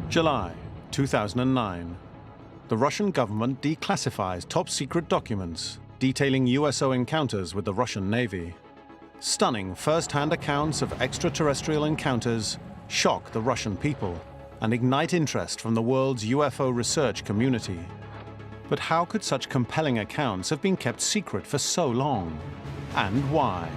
July 2009. The Russian government declassifies top-secret documents detailing USO encounters with the Russian Navy. Stunning first-hand accounts of extraterrestrial encounters shock the Russian people and ignite interest from the world's UFO research community. But how could such compelling accounts have been kept secret for so long? And why?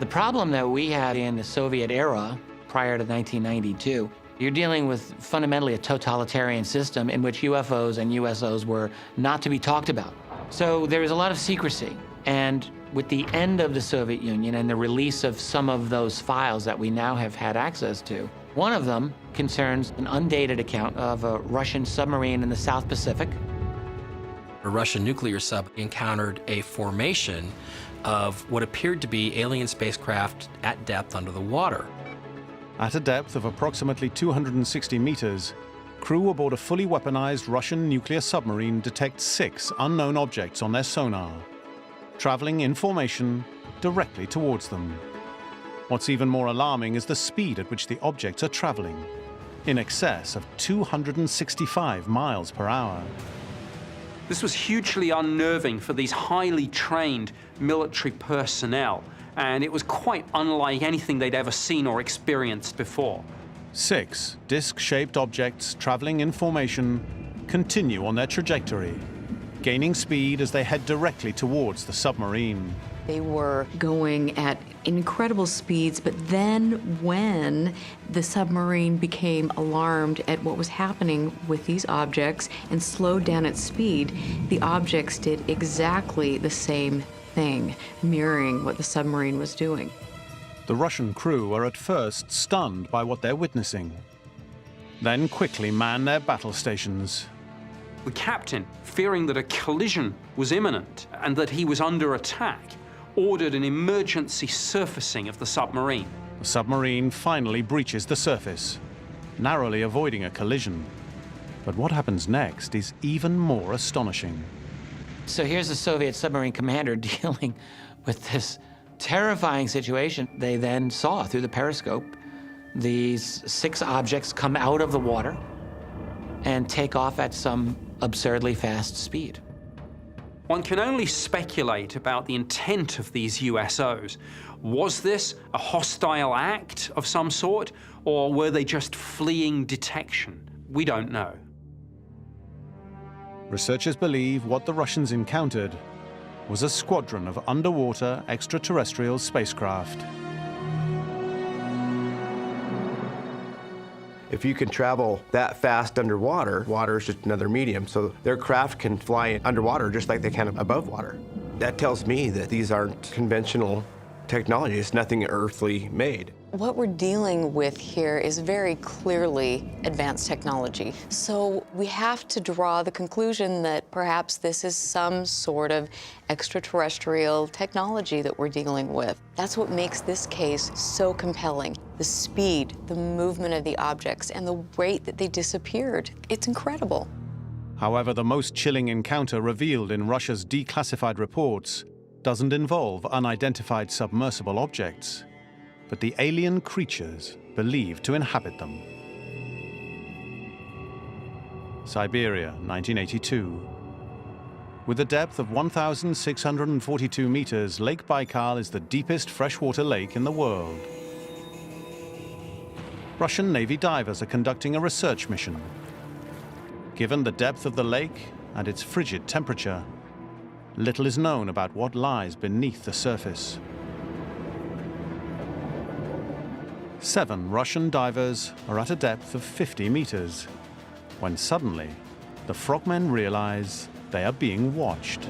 The problem that we had in the Soviet era, prior to 1992, you're dealing with fundamentally a totalitarian system in which UFOs and USOs were not to be talked about. So there was a lot of secrecy. And with the end of the Soviet Union and the release of some of those files that we now have had access to, one of them concerns an undated account of a Russian submarine in the South Pacific. A Russian nuclear sub encountered a formation of what appeared to be alien spacecraft at depth under the water. At a depth of approximately 260 meters, crew aboard a fully weaponized Russian nuclear submarine detect 6 unknown objects on their sonar, traveling in formation directly towards them. What's even more alarming is the speed at which the objects are traveling, in excess of 265 miles per hour. This was hugely unnerving for these highly trained military personnel, and it was quite unlike anything they'd ever seen or experienced before. 6 disc-shaped objects traveling in formation continue on their trajectory, gaining speed as they head directly towards the submarine. They were going at incredible speeds, but then when the submarine became alarmed at what was happening with these objects and slowed down its speed, the objects did exactly the same thing, mirroring what the submarine was doing. The Russian crew are at first stunned by what they're witnessing, then quickly man their battle stations. The captain, fearing that a collision was imminent and that he was under attack, ordered an emergency surfacing of the submarine. The submarine finally breaches the surface, narrowly avoiding a collision. But what happens next is even more astonishing. So here's the Soviet submarine commander dealing with this terrifying situation. They then saw through the periscope these 6 objects come out of the water and take off at some absurdly fast speed. One can only speculate about the intent of these USOs. Was this a hostile act of some sort, or were they just fleeing detection? We don't know. Researchers believe what the Russians encountered was a squadron of underwater extraterrestrial spacecraft. If you can travel that fast underwater, water is just another medium, so their craft can fly underwater just like they can above water. That tells me that these aren't conventional technology. It's nothing earthly made. What we're dealing with here is very clearly advanced technology. So we have to draw the conclusion that perhaps this is some sort of extraterrestrial technology that we're dealing with. That's what makes this case so compelling. The speed, the movement of the objects, and the rate that they disappeared. It's incredible. However, the most chilling encounter revealed in Russia's declassified reports doesn't involve unidentified submersible objects, but the alien creatures believed to inhabit them. Siberia, 1982. With a depth of 1,642 meters, Lake Baikal is the deepest freshwater lake in the world. Russian Navy divers are conducting a research mission. Given the depth of the lake and its frigid temperature, little is known about what lies beneath the surface. 7 Russian divers are at a depth of 50 meters, when suddenly the frogmen realize they are being watched.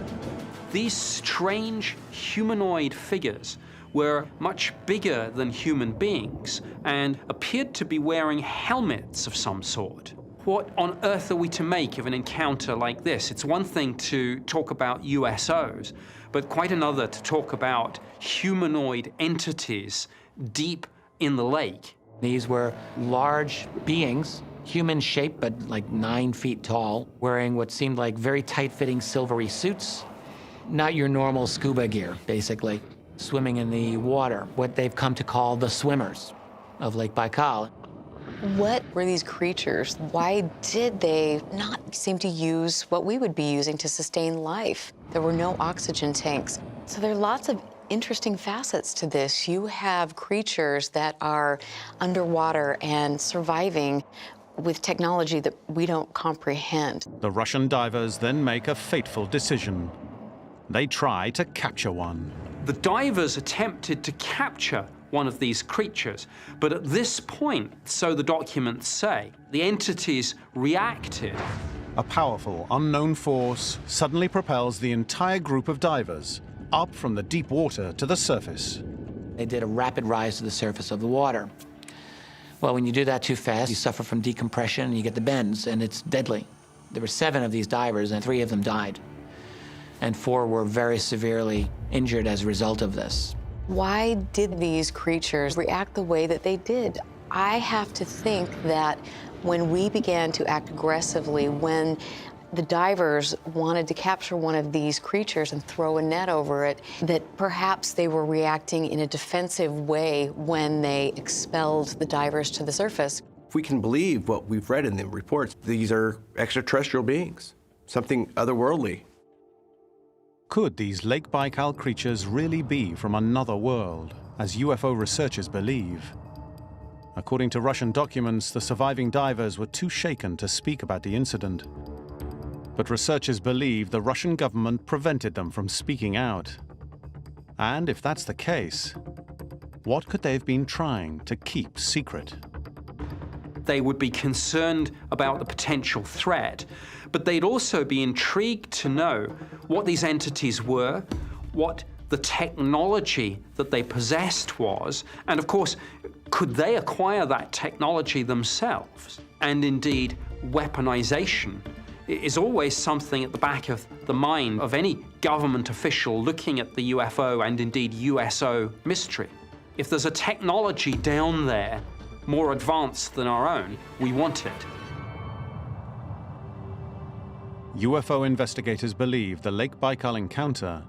These strange humanoid figures were much bigger than human beings and appeared to be wearing helmets of some sort. What on earth are we to make of an encounter like this? It's one thing to talk about USOs, but quite another to talk about humanoid entities deep in the lake. These were large beings, human-shaped but like 9 feet tall, wearing what seemed like very tight-fitting silvery suits. Not your normal scuba gear, basically. Swimming in the water, what they've come to call the swimmers of Lake Baikal. What were these creatures? Why did they not seem to use what we would be using to sustain life? There were no oxygen tanks. So there are lots of interesting facets to this. You have creatures that are underwater and surviving with technology that we don't comprehend. The Russian divers then make a fateful decision. They try to capture one. The divers attempted to capture one of these creatures, but at this point, so the documents say, the entities reacted. A powerful, unknown force suddenly propels the entire group of divers up from the deep water to the surface. They did a rapid rise to the surface of the water. Well, when you do that too fast, you suffer from decompression and you get the bends, and it's deadly. There were 7 of these divers, and 3 of them died. And 4 were very severely injured as a result of this. Why did these creatures react the way that they did? I have to think that when we began to act aggressively, when the divers wanted to capture one of these creatures and throw a net over it, that perhaps they were reacting in a defensive way when they expelled the divers to the surface. If we can believe what we've read in the reports, these are extraterrestrial beings, something otherworldly. Could these Lake Baikal creatures really be from another world, as UFO researchers believe? According to Russian documents, the surviving divers were too shaken to speak about the incident. But researchers believe the Russian government prevented them from speaking out. And if that's the case, what could they have been trying to keep secret? They would be concerned about the potential threat, but they'd also be intrigued to know what these entities were, what the technology that they possessed was, and of course, could they acquire that technology themselves? And indeed, weaponization is always something at the back of the mind of any government official looking at the UFO and indeed USO mystery. If there's a technology down there more advanced than our own, we want it. UFO investigators believe the Lake Baikal encounter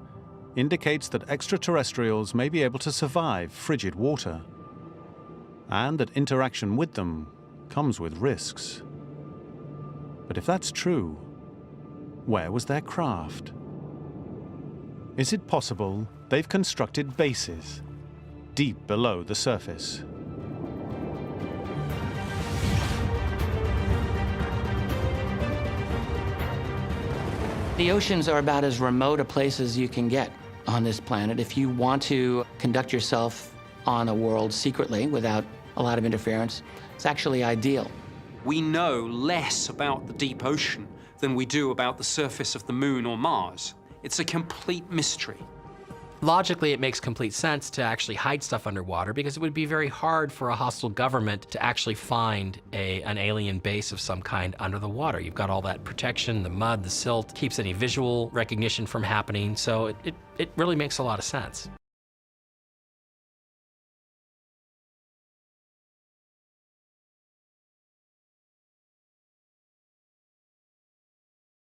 indicates that extraterrestrials may be able to survive frigid water, and that interaction with them comes with risks. But if that's true, where was their craft? Is it possible they've constructed bases deep below the surface? The oceans are about as remote a place as you can get on this planet. If you want to conduct yourself on a world secretly without a lot of interference, it's actually ideal. We know less about the deep ocean than we do about the surface of the moon or Mars. It's a complete mystery. Logically, it makes complete sense to actually hide stuff underwater because it would be very hard for a hostile government to actually find an alien base of some kind under the water. You've got all that protection, the mud, the silt, keeps any visual recognition from happening, so it really makes a lot of sense.